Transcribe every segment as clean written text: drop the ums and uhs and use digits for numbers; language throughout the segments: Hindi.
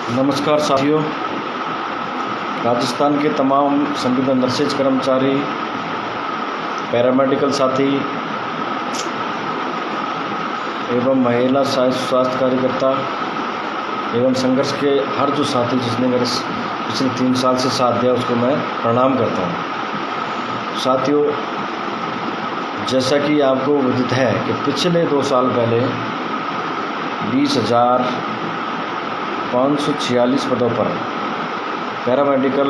नमस्कार साथियों। राजस्थान के तमाम संविदा नर्सेज कर्मचारी, पैरामेडिकल साथी एवं महिला स्वास्थ्य कार्यकर्ता एवं संघर्ष के हर जो साथी जिसने मेरे पिछले 3 साल से साथ दिया उसको मैं प्रणाम करता हूँ। साथियों, जैसा कि आपको विदित है कि पिछले 2 साल पहले 20,546 पदों पर पैरामेडिकल,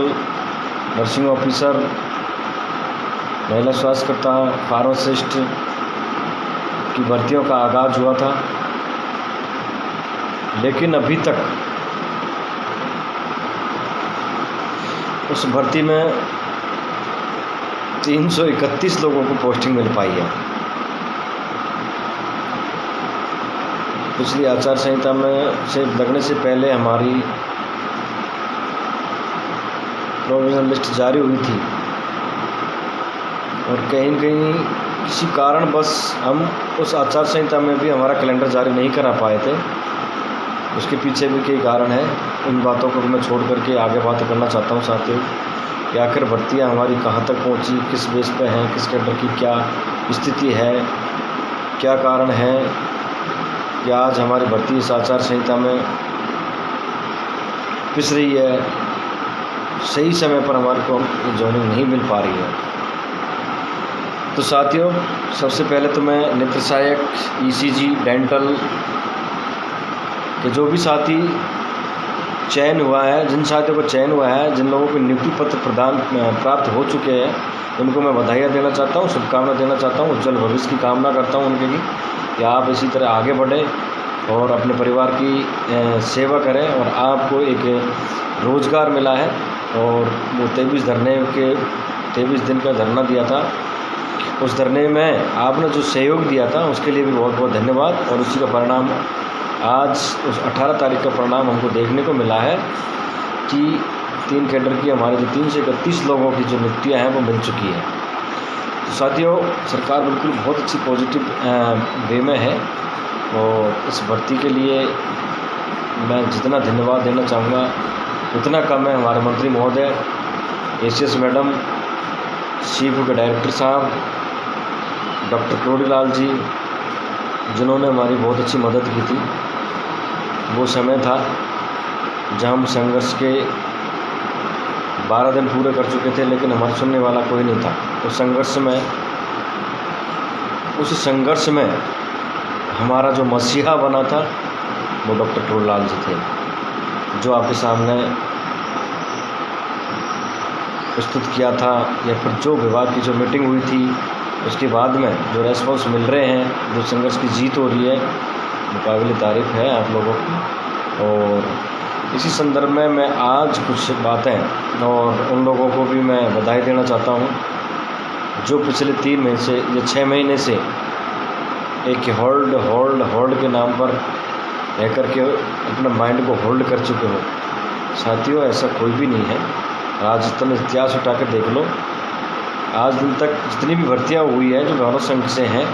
नर्सिंग ऑफिसर, महिला स्वास्थ्यकर्ता, फार्मासिस्ट की भर्तियों का आगाज़ हुआ था, लेकिन अभी तक उस भर्ती में 331 लोगों को पोस्टिंग मिल पाई है। पिछली आचार संहिता में से लगने से पहले हमारी प्रोविजनल लिस्ट जारी हुई थी और कहीं न कहीं किसी कारण बस हम उस आचार संहिता में भी हमारा कैलेंडर जारी नहीं करा पाए थे। उसके पीछे भी कई कारण हैं। इन बातों को मैं छोड़ करके आगे बात करना चाहता हूँ साथियों कि आखिर भर्तियाँ हमारी कहाँ तक पहुँची, किस बेस पे हैं, किस कैडर की क्या स्थिति है, क्या कारण है कि आज हमारी भर्ती इस आचार संहिता में पिस रही है, सही समय पर हमारे को जॉइनिंग नहीं मिल पा रही है। तो साथियों, सबसे पहले तो मैं नेत्र सहायक, ईसीजी, डेंटल के जो भी साथी चयन हुआ है, जिन साथियों को चयन हुआ है, जिन लोगों को नियुक्ति पत्र प्राप्त हो चुके हैं, उनको मैं बधाइयाँ देना चाहता हूँ, शुभकामनाएं देना चाहता हूँ। उज्जवल भविष्य की कामना करता हूँ उनके कि आप इसी तरह आगे बढ़ें और अपने परिवार की सेवा करें। और आपको एक रोज़गार मिला है और वो 23 दिन का धरना दिया था, उस धरने में आपने जो सहयोग दिया था उसके लिए भी बहुत बहुत धन्यवाद। और उसी का परिणाम आज उस 18 तारीख का परिणाम हमको देखने को मिला है कि 3 कैडर की हमारे जो 331 लोगों की जो नियुक्तियाँ हैं वो मिल चुकी है। तो साथियों, सरकार बिल्कुल बहुत अच्छी पॉजिटिव वे में है और इस भर्ती के लिए मैं जितना धन्यवाद देना चाहूँगा उतना कम है। हमारे मंत्री महोदय, एसीएस मैडम, सीपू के डायरेक्टर साहब, डॉक्टर करोड़ीलाल जी, जिन्होंने हमारी बहुत अच्छी मदद की थी। वो समय था जहाँ हम संघर्ष के 12 दिन पूरे कर चुके थे, लेकिन हमारा सुनने वाला कोई नहीं था। उस संघर्ष में हमारा जो मसीहा बना था वो डॉक्टर करोड़ीलाल जी थे, जो आपके सामने प्रस्तुत किया था, या फिर जो विभाग की जो मीटिंग हुई थी उसके बाद में जो रेस्पॉन्स मिल रहे हैं, जो संघर्ष की जीत हो रही है, मुकाबिले तारीफ़ है आप लोगों की। और इसी संदर्भ में मैं आज कुछ बातें और उन लोगों को भी मैं बधाई देना चाहता हूँ जो पिछले 3 महीने से या 6 महीने से एक होल्ड के नाम पर रह कर के अपना माइंड को होल्ड कर चुके हो। साथियों, ऐसा कोई भी नहीं है। आज तुम इतिहास उठा कर देख लो, आज दिन तक जितनी भी भर्तियाँ हुई हैं जो गवर्नर संघ से हैं,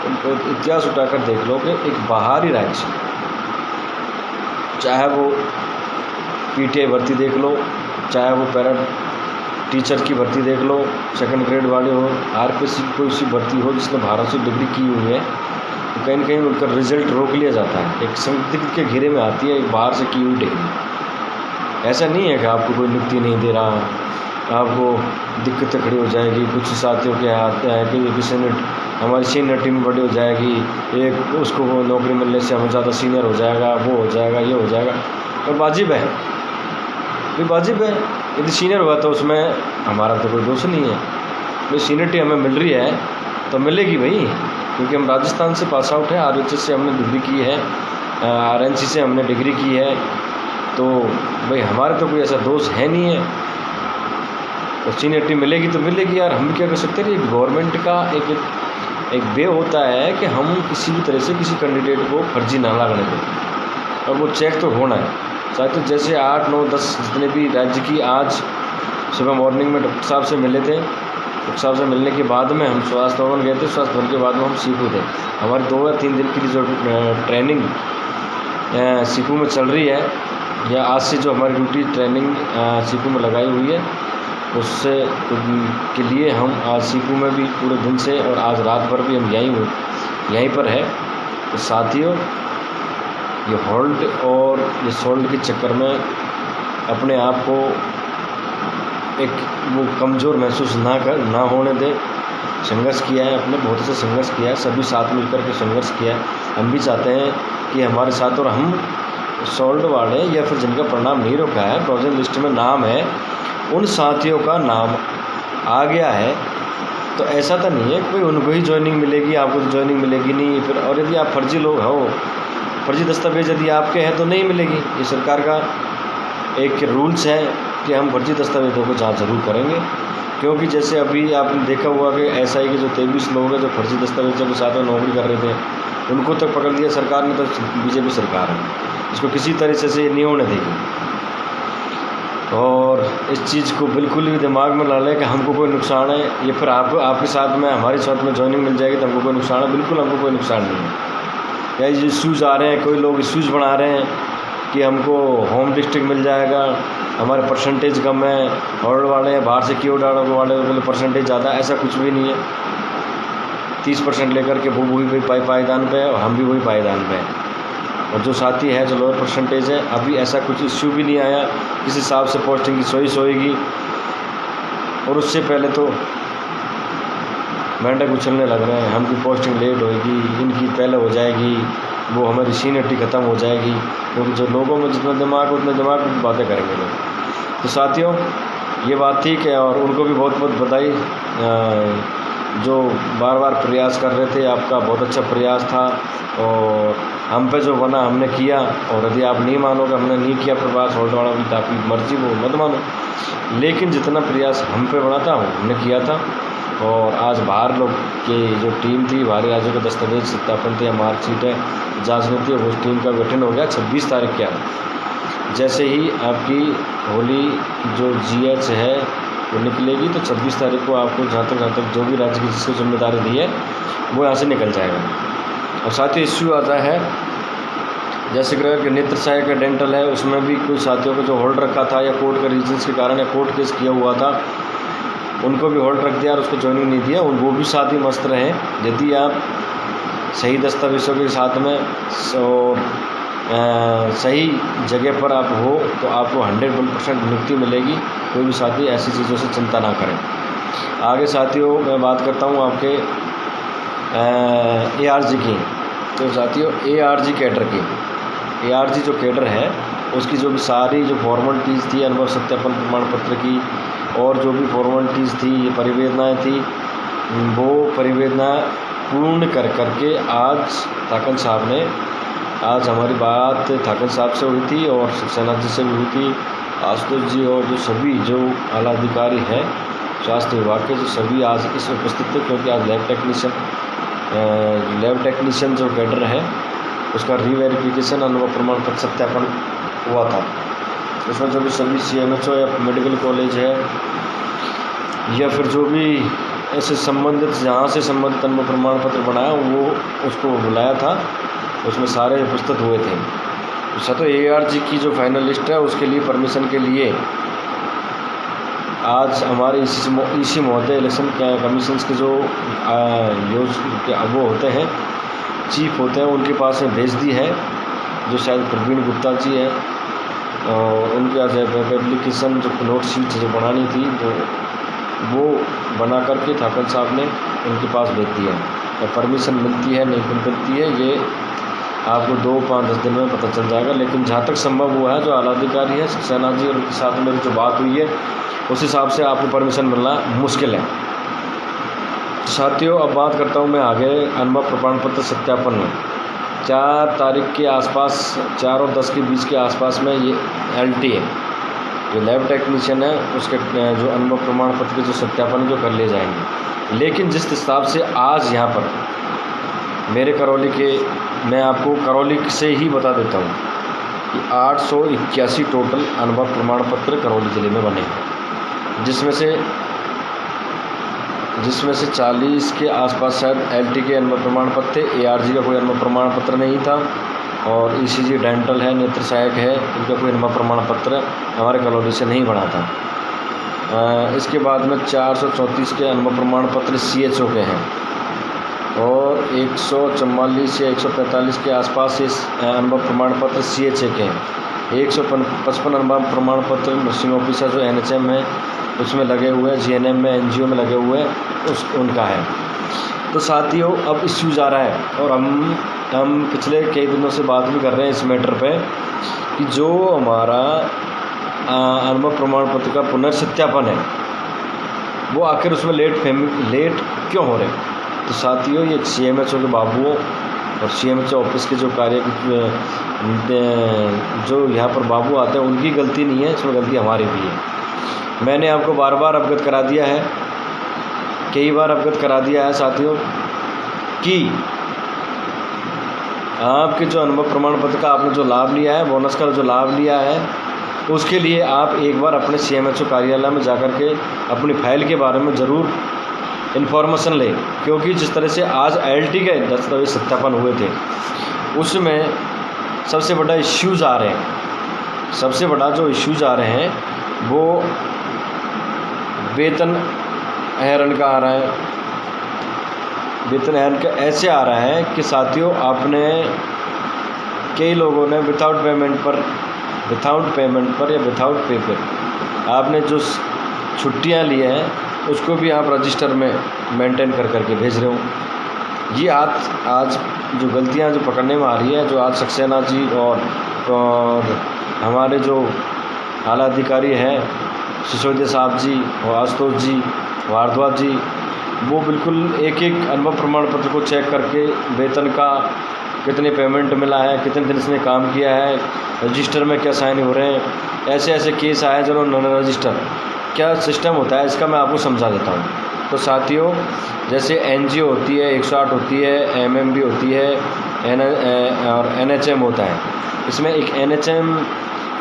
उनको इतिहास उठाकर देख लो कि एक बाहरी राज्य, चाहे वो पीटीआई भर्ती देख लो, चाहे वो पैरा टीचर की भर्ती देख लो, 2nd ग्रेड वाले हो, आरपीसी कोई सी भर्ती हो जिसने भारत से डिग्री की हुई है, तो कहीं न कहीं उनका रिजल्ट रोक लिया जाता है। एक संदिग्ध के घेरे में आती है एक बाहर से की हुई डिग्री। ऐसा नहीं है कि आपको कोई नियुक्ति नहीं दे रहा, आपको दिक्कतें खड़ी हो जाएगी। कुछ साथियों के हाथ है कि किसी ने हमारी सीनियरिटी में बड़ी हो जाएगी, एक उसको वो नौकरी मिलने से हमें ज़्यादा सीनियर हो जाएगा, वो हो जाएगा, ये हो जाएगा। और वाजिब है, ये वाजिब है। यदि सीनियर हुआ तो उसमें हमारा तो कोई दोष नहीं है। भाई सीनियरिटी हमें मिल रही है तो मिलेगी भाई, क्योंकि हम राजस्थान से पास आउट है, आरएचएस से हमने डिग्री की है, आरएनसी से हमने डिग्री की है, तो भाई हमारे तो कोई ऐसा दोष है नहीं है। और सीनियरिटी मिलेगी तो मिलेगी यार, हम क्या कर सकते हैं। गवर्नमेंट का एक वे होता है कि हम किसी भी तरह से किसी कैंडिडेट को फर्जी ना लगने दें, और वो चेक तो होना है। साथियों, जैसे 8, 9, 10 जितने भी राज्य की आज सुबह मॉर्निंग में डॉक्टर साहब से मिले थे, डॉक्टर साहब से मिलने के बाद में हम स्वास्थ्य भवन गए थे, स्वास्थ्य भवन के बाद में हम सीपू थे। हमारी 2 या 3 दिन की जो ट्रेनिंग सीपू में चल रही है, या आज से जो हमारी ड्यूटी ट्रेनिंग सीपू में लगाई हुई है उससे के लिए हम आज सीपू में भी पूरे दिन से और आज रात भर भी हम यहीं पर है। तो साथियों, ये होल्ड और ये सोल्ड के चक्कर में अपने आप को एक वो कमज़ोर महसूस ना होने दें। संघर्ष किया है, अपने बहुत से संघर्ष किया है, सभी साथ मिलकर के संघर्ष किया है। हम भी चाहते हैं कि हमारे साथ, और हम सोल्ड वाले या फिर जिनका परिणाम नहीं रोका है, प्रोविजन लिस्ट में नाम है, उन साथियों का नाम आ गया है। तो ऐसा तो नहीं है कि उनको ही ज्वाइनिंग मिलेगी, आपको तो ज्वाइनिंग मिलेगी नहीं। फिर और यदि आप फर्जी लोग हो, फर्जी दस्तावेज यदि आपके हैं तो नहीं मिलेगी। ये सरकार का एक रूल्स है कि हम फर्जी दस्तावेजों को जांच जरूर करेंगे। क्योंकि जैसे अभी आपने देखा हुआ कि एसआई के जो 23 लोग हैं जो फर्जी दस्तावेजों के साथ में नौकरी कर रहे थे, उनको तक पकड़ लिया सरकार ने। तो बीजेपी सरकार है, इसको किसी तरीके से नहीं होने देगी। और इस चीज़ को बिल्कुल भी दिमाग में ला लें कि हमको कोई नुकसान है, ये फिर आपके साथ में हमारे साथ में ज्वाइनिंग मिल जाएगी तो हमको कोई नुकसान है, बिल्कुल हमको कोई नुकसान नहीं है। या ये इश्यूज़ आ रहे हैं, कोई लोग इश्यूज़ बना रहे हैं कि हमको होम डिस्ट्रिक्ट मिल जाएगा, हमारे परसेंटेज कम है, होल्ड वाले हैं, बाहर से क्यों डालोगे वाले परसेंटेज ज़्यादा, ऐसा कुछ भी नहीं है। 30% लेकर के वो वही पायदान पे है और हम भी वही पायदान पे हैं। और जो साथी है जो लोअर परसेंटेज है, अभी ऐसा कुछ इश्यू भी नहीं आया। इस हिसाब से पोस्टिंग की चॉइस होएगी। और उससे पहले तो मेंढक उछलने लग रहे हैं, हमकी पोस्टिंग लेट होएगी, इनकी पहले हो जाएगी, वो हमारी सीनियरिटी ख़त्म हो जाएगी। क्योंकि जो लोगों में जितना दिमाग उतने दिमाग की बातें करेंगे लोग। तो साथियों, ये बात ठीक है और उनको भी बहुत बहुत बधाई जो बार बार प्रयास कर रहे थे। आपका बहुत अच्छा प्रयास था और हम पे जो बना हमने किया। और यदि आप नहीं मानोगे हमने नहीं किया प्रयास, होल्ड वाला भी तो आपकी मर्जी, वो मत मानो। लेकिन जितना प्रयास हम पे बना था हमने किया था। और आज बाहर लोग की जो टीम थी, बाहरी राज्यों के दस्तावेज सत्यापन थे, मार्कशीट है, जाँच नीति है, उस टीम का गठन हो गया 26 तारीख के। जैसे ही आपकी होली जो GH है वो निकलेगी तो 26 तारीख को आपको जहाँ तक जो भी राज्य की जिसको जिम्मेदारी दी है वो यहाँ से निकल जाएगा। और साथ ही इश्यू आता है जैसे कि नेत्र सहायक का डेंटल है, उसमें भी कुछ साथियों को जो होल्ड रखा था या कोर्ट के रीजंस के कारण या कोर्ट केस किया हुआ था, उनको भी होल्ड रख दिया और उसको ज्वाइनिंग नहीं दिया। वो भी साथ ही मस्त रहे। यदि आप सही दस्तावेज़ों के साथ में सही जगह पर आप हो तो आपको 100% नियुक्ति मिलेगी। कोई भी साथी ऐसी चीज़ों से चिंता ना करें। आगे साथियों मैं बात करता हूँ आपके ARG की। तो साथियों ARG कैडर की, ARG जो कैडर है उसकी जो भी सारी जो फॉर्मेलिटीज़ थी, अनुभव सत्यापन प्रमाण पत्र की और जो भी फॉर्मेलिटीज़ थी, ये परिवेदनाएँ थी, वो परिवेदना पूर्ण करके आज थाकन साहब ने, आज हमारी बात थाकन साहब से हुई थी और सक्सेना जी से भी हुई थी, आशुतोष जी और जो सभी जो आला अधिकारी हैं स्वास्थ्य विभाग के, जो सभी आज इस उपस्थित थे। क्योंकि आज लैब टेक्नीशियन जो कैडर है उसका रीवेरिफिकेशन अनुभव प्रमाण पत्र सत्यापन हुआ था। उसमें जो भी सभी CMHO या मेडिकल कॉलेज है या फिर जो भी ऐसे संबंधित जहाँ से संबंधित अनुभव प्रमाण पत्र बनाया वो उसको बुलाया था, उसमें सारे उपस्थित हुए थे। तो ARG की जो फाइनल लिस्ट है उसके लिए परमिशन के लिए आज हमारे EC महोदय इलेक्शन कमीशन के जो वो होते हैं, चीफ होते हैं, उनके पास में भेज दी है, जो शायद प्रवीण गुप्ता जी हैं। और उनके आज एप्लीकेशन जो नोट शीट जो बनानी थी तो वो बना करके थाकन साहब ने उनके पास भेज दिया है। परमिशन मिलती है नहीं मिलती है ये आपको 2-5-10 दिन में पता चल जाएगा। लेकिन जहाँ तक संभव हुआ है जो आला अधिकारी है सक्सेना जी और उनके साथ मेरी जो बात हुई है उस हिसाब से आपको परमिशन मिलना मुश्किल है। साथियों अब बात करता हूँ मैं आगे अनुभव प्रमाण पत्र सत्यापन में 4 तारीख के आसपास, 4 और 10 के बीच के आसपास में ये LT है, जो लैब टेक्नीशियन है उसके जो अनुभव प्रमाण पत्र के जो सत्यापन जो कर लिए जाएंगे। लेकिन जिस हिसाब से आज यहाँ पर मेरे करौली के, मैं आपको करौली से ही बता देता हूँ कि 881 टोटल अनुभव प्रमाण पत्र करौली ज़िले में बने हैं, जिसमें से 40 के आसपास शायद LT के अनुभव प्रमाण पत्र थे। ARG का कोई अनुभव प्रमाण पत्र नहीं था। और ईसीजी डेंटल है, नेत्र सहायक है, इनका कोई अनुभव प्रमाण पत्र हमारे कॉलोनी से नहीं बना था। इसके बाद में 434 के अनुभव प्रमाण पत्र CHO के हैं और 144 या 145 के आसपास इस अनुभव प्रमाण पत्र CHA के हैं। 155 अनुभव प्रमाण पत्र नर्सिंग ऑफिसर जो NHM है उसमें लगे हुए हैं, GNM में, NGO में लगे हुए हैं, उनका है। तो साथियों, अब इश्यूज आ रहा है और हम पिछले कई दिनों से बात भी कर रहे हैं इस मैटर पे कि जो हमारा अनुभव प्रमाण पत्र का पुनर्सत्यापन है वो आखिर उसमें लेट क्यों हो रहे हैं। तो साथियों, ये CMHO के बाबुओं और CMHO ऑफिस के जो जो यहाँ पर बाबू आते हैं उनकी गलती नहीं है, इसमें गलती हमारी भी है। मैंने आपको बार बार अवगत करा दिया है, कई बार अवगत करा दिया है साथियों कि आपके जो अनुभव प्रमाण पत्र का आपने जो लाभ लिया है, बोनस का जो लाभ लिया है, उसके लिए आप एक बार अपने CMHO कार्यालय में जाकर के अपनी फाइल के बारे में ज़रूर इन्फॉर्मेशन लें, क्योंकि जिस तरह से आज LT के दस्तावेज सत्यापन हुए थे उसमें सबसे बड़ा इश्यूज आ रहे हैं। सबसे बड़ा जो इश्यूज आ रहे हैं वो वेतन आहरण का आ रहा है। वेतन आहरण का ऐसे आ रहा है कि साथियों, आपने कई लोगों ने विदाउट पेमेंट पर या विदाउट पे पर आपने जो छुट्टियां ली हैं उसको भी आप रजिस्टर में मेंटेन कर करके भेज रहे हो। ये आज जो गलतियां जो पकड़ने में आ रही है, जो आज सक्सेना जी और हमारे जो आला अधिकारी हैं सिसोदिया साहब जी और आशुतोष जी, भारद्वाज जी, वो बिल्कुल एक एक अनुभव प्रमाण पत्र को चेक करके वेतन का कितने पेमेंट मिला है, कितने दिन इसने काम किया है, रजिस्टर में क्या साइन हो रहे हैं, ऐसे केस आए जिन्होंने नॉन रजिस्टर, क्या सिस्टम होता है इसका मैं आपको समझा देता हूँ। तो साथियों, जैसे NGO होती है, 108 होती है, MMB होती है, और NHM होता है। इसमें एक NHM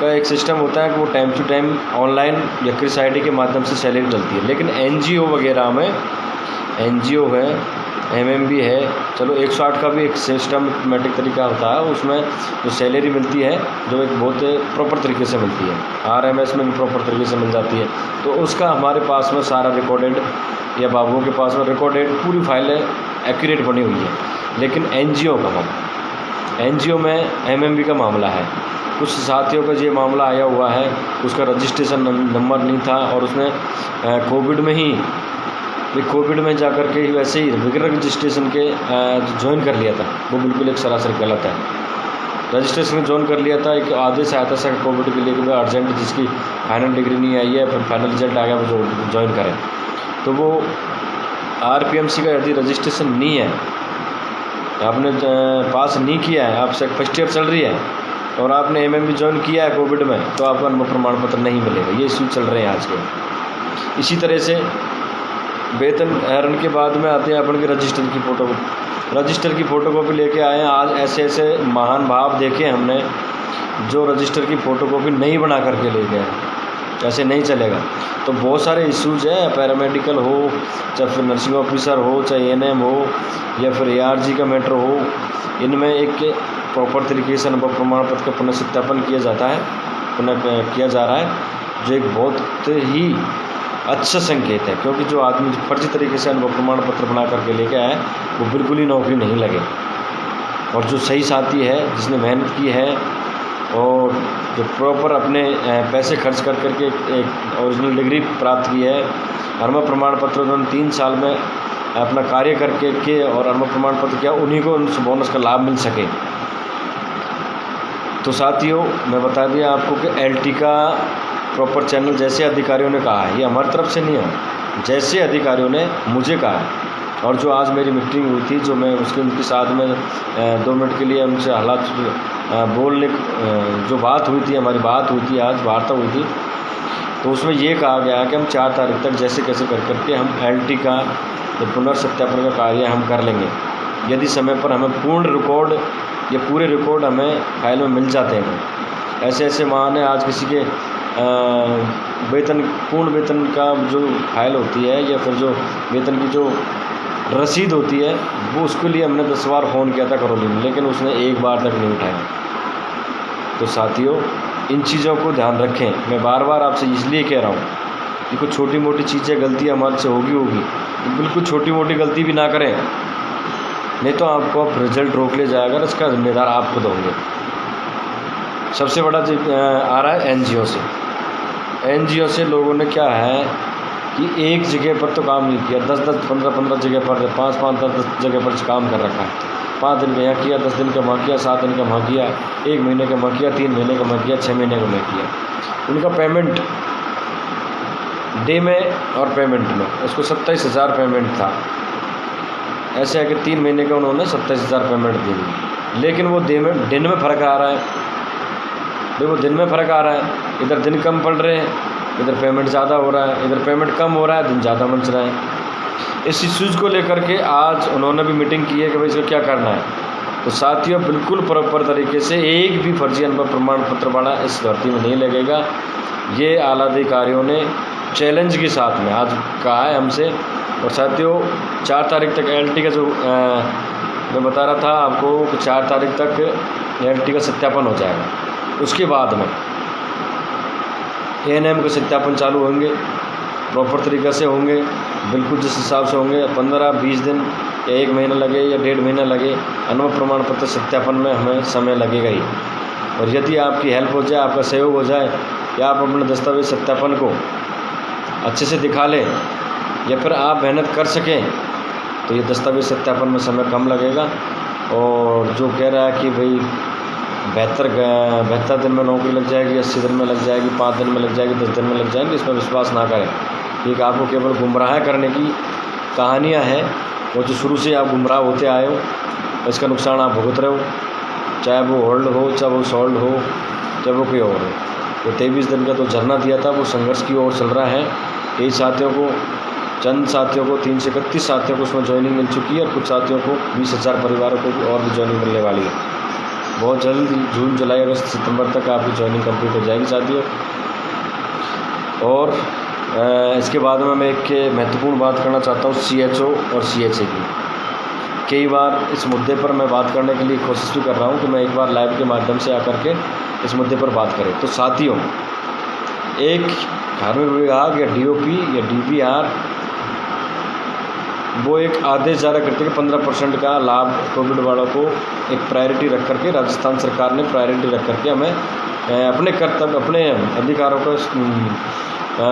का एक सिस्टम होता है कि वो टाइम टू टाइम ऑनलाइन या क्रिस ID के माध्यम से सैलरी डलती है। लेकिन NGO वगैरह में, NGO है, MMB है, चलो 108 का भी एक सिस्टमेटिक तरीका होता है, उसमें जो सैलरी मिलती है जो एक बहुत प्रॉपर तरीके से मिलती है, RMS में भी प्रॉपर तरीके से मिल जाती है। तो उसका हमारे पास में सारा रिकॉर्डेड या बाबुओं के पास में रिकॉर्डेड पूरी फाइलें एक्यूरेट बनी हुई है। लेकिन NGO का मामला, NGO में MMB का मामला है, कुछ साथियों का ये मामला आया हुआ है, उसका रजिस्ट्रेशन नंबर नहीं था और उसने कोविड में जाकर के वैसे ही बिगर रजिस्ट्रेशन के ज्वाइन कर लिया था। वो बिल्कुल एक सरासर गलत है। रजिस्ट्रेशन ज्वाइन कर लिया था, एक आदेश आया था सर कोविड के लिए कि भाई अर्जेंट जिसकी फाइनल डिग्री नहीं आई है, फिर फाइनल रिजल्ट आ गया वो जो ज्वाइन करें। तो वो RPMC का यदि रजिस्ट्रेशन नहीं है, आपने पास नहीं किया है, आपसे फर्स्ट ईयर चल रही है और आपने MMB ज्वाइन किया है कोविड में, तो आपको अनुभव प्रमाण पत्र नहीं मिलेगा। ये इशू चल रहे हैं आज के। इसी तरह से वेतन आहरण के बाद में आते हैं अपन के रजिस्टर की फ़ोटोकॉपी लेके आए हैं। आज ऐसे महान भाव देखे हमने जो रजिस्टर की फ़ोटोकॉपी नहीं बना करके ले गए, ऐसे नहीं चलेगा। तो बहुत सारे इश्यूज हैं, पैरामेडिकल हो, चाहे फिर नर्सिंग ऑफिसर हो, चाहे ANM हो या फिर ARG का मैटर हो, इनमें एक प्रॉपर तरीके से अनुभव प्रमाण पत्र का पुनर्सत्यापन किया जा रहा है, जो एक बहुत ही अच्छा संकेत है। क्योंकि जो आदमी फर्जी तरीके से अनुभव प्रमाण पत्र बना करके लेके आए वो बिल्कुल ही नौकरी नहीं लगे, और जो सही साथी है जिसने मेहनत की है और जो प्रॉपर अपने पैसे खर्च कर करके एक ओरिजिनल डिग्री प्राप्त की है, अनुभव प्रमाण पत्र उन्होंने 3 साल में अपना कार्य करके और अनुभव प्रमाण पत्र किया, उन्हीं को उन बोनस का लाभ मिल सके। तो साथियों, मैं बता दिया आपको कि LT का प्रॉपर चैनल जैसे अधिकारियों ने कहा है, ये हमारी तरफ से नहीं है, जैसे अधिकारियों ने मुझे कहा है। और जो आज मेरी मीटिंग हुई थी, जो मैं उनके साथ में 2 मिनट के लिए उनसे हालात बोलने, जो बात हुई थी, हमारी बात हुई थी, आज वार्ता हुई थी, तो उसमें ये कहा गया कि हम 4 तारीख तक जैसे कैसे कर करके हम LT का पुनर्सत्यापन का कार्य हम कर लेंगे। यदि समय पर हमें पूर्ण रिकॉर्ड या पूरे रिकॉर्ड हमें फाइल में मिल जाते हैं। ऐसे महान है, आज किसी के पूर्ण वेतन का जो फाइल होती है या फिर जो वेतन की जो रसीद होती है वो, उसके लिए हमने 10 बार फ़ोन किया था करौली में, लेकिन उसने एक बार तक नहीं उठाया। तो साथियों, इन चीज़ों को ध्यान रखें। मैं बार बार आपसे इसलिए कह रहा हूँ कि कुछ छोटी मोटी चीज़ें गलती हमारे से होगी तो बिल्कुल छोटी मोटी गलती भी ना करें, नहीं तो आपको अब रिजल्ट रोक ले जाएगा, इसका जिम्मेदार आप खुद होंगे। सबसे बड़ा आ रहा है एनजीओ से लोगों ने क्या है कि एक जगह पर तो काम नहीं किया, 10-10, 15-15 जगह पर, 5-5, 10-10 जगह पर काम कर रखा है। 5 दिन का यहाँ किया, 10 दिन का वहाँ किया, 7 दिन का वहाँ किया, 1 महीने का वहाँ किया, 3 महीने का वहाँ किया, 6 महीने का वहाँ किया। उनका पेमेंट डे में और पेमेंट में, उसको 27,000 पेमेंट था। ऐसे है कि 3 महीने का उन्होंने 27,000 पेमेंट दी, लेकिन वो दिन में फ़र्क आ रहा है। देखो, दिन में फ़र्क आ रहा है, इधर दिन कम पड़ रहे हैं, इधर पेमेंट ज़्यादा हो रहा है, इधर पेमेंट कम हो रहा है, दिन ज़्यादा बच रहा है। इस इश्यूज़ को लेकर के आज उन्होंने भी मीटिंग की है कि भाई इसको क्या करना है। तो साथियों, बिल्कुल प्रॉपर तरीके से एक भी फर्जी अनुभव प्रमाण पत्र वाला इस भर्ती में नहीं लगेगा। ये आला अधिकारियों ने चैलेंज के साथ में आज कहा है हमसे। और साथियों, 4 तारीख तक एलटी का जो मैं बता रहा था आपको कि 4 तारीख तक एलटी का सत्यापन हो जाएगा। उसके बाद में एएनएम के सत्यापन चालू होंगे, प्रॉपर तरीक़े से होंगे, बिल्कुल जिस हिसाब से होंगे। 15-20 दिन या 1 महीना लगे या 1.5 महीना लगे, अनुभव प्रमाण पत्र सत्यापन में हमें समय लगेगा ही। और यदि आपकी हेल्प हो जाए, आपका सहयोग हो जाए, या आप अपने दस्तावेज सत्यापन को अच्छे से दिखा लें, या फिर आप मेहनत कर सकें, तो ये दस्तावेज सत्यापन में समय कम लगेगा। और जो कह रहा है कि भाई 72 दिन में नौकरी लग जाएगी, 80 दिन में लग जाएगी, 5 दिन में लग जाएगी, 10 दिन में लग जाएगी, इस पर विश्वास ना करें। एक आपको केवल गुमराह करने की कहानियाँ हैं, और जो शुरू से आप गुमराह होते आए हो, इसका नुकसान आप भुगत रहे हो, चाहे वो होल्ड हो, चाहे वो सॉल्ड हो, चाहे वो कोई और हो। तो 23 दिन का तो झरना दिया था, वो संघर्ष की ओर चल रहा है। कई साथियों को, चंद साथियों को, 331 साथियों को उसमें ज्वाइनिंग मिल चुकी है, और कुछ साथियों को, 20,000 परिवारों को और भी ज्वाइनिंग मिलने वाली है। बहुत जल्द जून, जुलाई, अगस्त, सितंबर तक आपकी ज्वाइनिंग कंप्लीट हो जाएगी साथियों। और इसके बाद में मैं एक महत्वपूर्ण बात करना चाहता हूँ सीएचओ और सीएचए की। कई बार इस मुद्दे पर मैं बात करने के लिए कोशिश भी कर रहा हूँ कि मैं एक बार लाइव के माध्यम से आकर के इस मुद्दे पर बात करें। तो साथियों, एक कार्मिक विभाग या डीओपी या डीपीआर वो एक आदेश जारी करते हैं कि 15% का लाभ कोविड वालों को एक प्रायोरिटी रख करके, राजस्थान सरकार ने प्रायोरिटी रख करके हमें अपने कर्तव्य, अपने अधिकारों को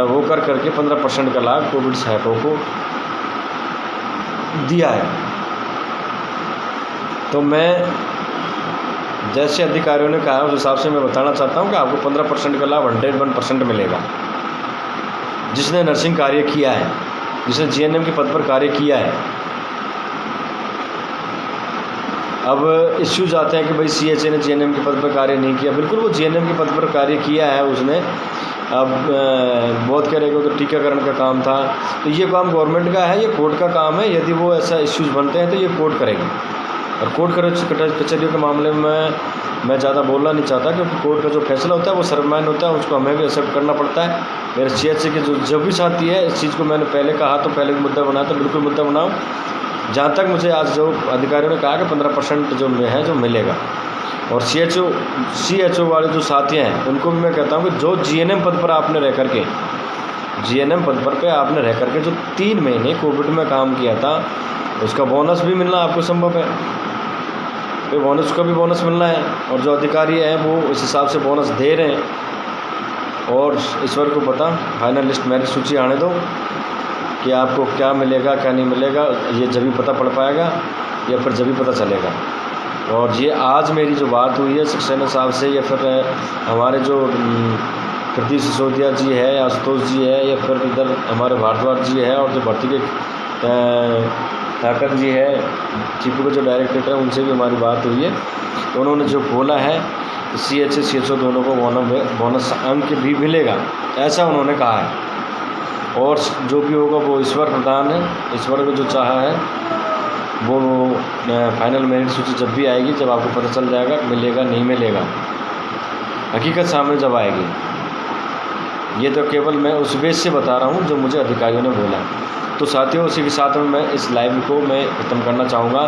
वो कर करके 15% का लाभ कोविड सहायकों को दिया है। तो मैं जैसे अधिकारियों ने कहा उस हिसाब से मैं बताना चाहता हूं कि आपको 15% का लाभ 101% मिलेगा। जिसने नर्सिंग कार्य किया है, जिसने जीएनएम के पद पर कार्य किया है। अब इश्यूज आते हैं कि भाई सीएचए ने जीएनएम के पद पर कार्य नहीं किया। बिल्कुल वो जीएनएम के पद पर कार्य किया है उसने। अब बहुत कह रहे हो तो टीकाकरण का काम था, तो ये काम गवर्नमेंट का है, ये कोर्ट का काम है। यदि वो ऐसा इश्यूज बनते हैं तो ये कोर्ट करेगी। और कोर्ट कचहरियों के मामले में मैं ज़्यादा बोलना नहीं चाहता, क्योंकि कोर्ट का जो फैसला होता है वो सर्वमान्य होता है, उसको हमें भी एक्सेप्ट करना पड़ता है। मेरे सीएचए के जो भी साथी है, इस चीज़ को मैंने पहले कहा, तो पहले भी मुद्दा बनाया, तो बिल्कुल मुद्दा बनाओ। जहाँ तक मुझे आज जो अधिकारियों ने कहा कि 15% जो है जो मिलेगा। और सीएचओ वाले जो साथी हैं उनको भी मैं कहता हूँ कि जो जीएनएम पद पर आपने रह करके, जीएनएम पद पर आपने रह करके जो 3 महीने कोविड में काम किया था, उसका बोनस भी मिलना आपको संभव है। तो बोनस का भी बोनस मिलना है, और जो अधिकारी हैं वो इस हिसाब से बोनस दे रहे हैं। और ईश्वर को पता, फाइनल लिस्ट मेरिट सूची आने दो कि आपको क्या मिलेगा क्या नहीं मिलेगा, ये जब भी पता पड़ पाएगा या फिर जब भी पता चलेगा। और ये आज मेरी जो बात हुई है सक्सेना साहब से, या फिर हमारे जो प्रदीप सिसोदिया जी है, आशुतोष जी है, या फिर इधर हमारे भारद्वाज जी है, और जो भर्ती के ठाकर जी है, चीपू के जो डायरेक्टर है, उनसे भी हमारी बात हुई है। तो उन्होंने जो बोला है सीएचए सीएचओ दोनों को बोनस अंक भी मिलेगा, ऐसा उन्होंने कहा है। और जो भी होगा वो ईश्वर प्रदान है, ईश्वर को जो चाहा है वो फाइनल मेरिट सूची जब भी आएगी, जब आपको पता चल जाएगा मिलेगा नहीं मिलेगा, हकीकत सामने जब आएगी। ये तो केवल मैं उस बेस से बता रहा हूँ जो मुझे अधिकारियों ने बोला। तो साथियों, उसी के साथ में मैं इस लाइव को मैं ख़त्म करना चाहूँगा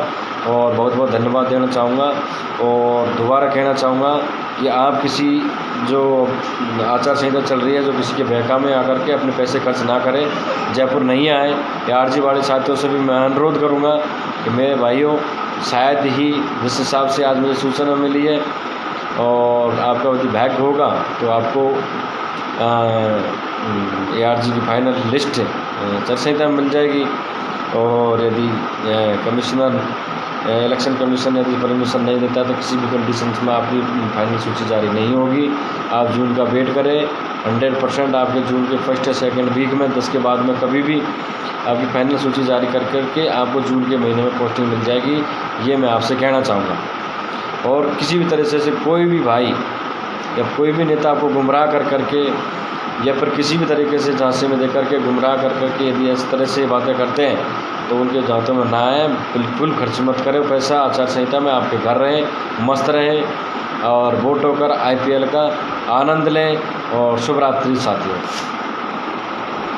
और बहुत बहुत धन्यवाद देना चाहूँगा। और दोबारा कहना चाहूँगा कि आप किसी जो आचार संहिता चल रही है, जो किसी के बहका में आकर के अपने पैसे खर्च ना करें, जयपुर नहीं आए। या आरजी वाले साथियों से भी मैं अनुरोध करूँगा कि मेरे भाइयों, शायद ही जिस हिसाब से आज मुझे सूचना मिली है और आपका यदि भाग्य होगा तो आपको ARG की फाइनल लिस्ट आचार संहिता में मिल जाएगी। और यदि कमिश्नर इलेक्शन कमीशन यदि परमिशन नहीं देता तो किसी भी कंडीशंस में आपकी फाइनल सूची जारी नहीं होगी। आप जून का वेट करें, 100% आपके जून के फर्स्ट या सेकंड वीक में 10 के बाद में कभी भी आपकी फाइनल सूची जारी कर करके आपको जून के महीने में पोस्टिंग मिल जाएगी। ये मैं आपसे कहना चाहूँगा। और किसी भी तरह से कोई भी भाई या कोई भी नेता आपको गुमराह कर करके या फिर किसी भी तरीके से झांसे में दे करके गुमराह कर करके यदि इस तरह से बातें करते हैं तो उनके झांसों में ना आए। बिल्कुल खर्च मत करें पैसा आचार संहिता में, आपके घर रहें, मस्त रहें और वोट होकर IPL का आनंद लें। और शुभ रात्रि साथियों।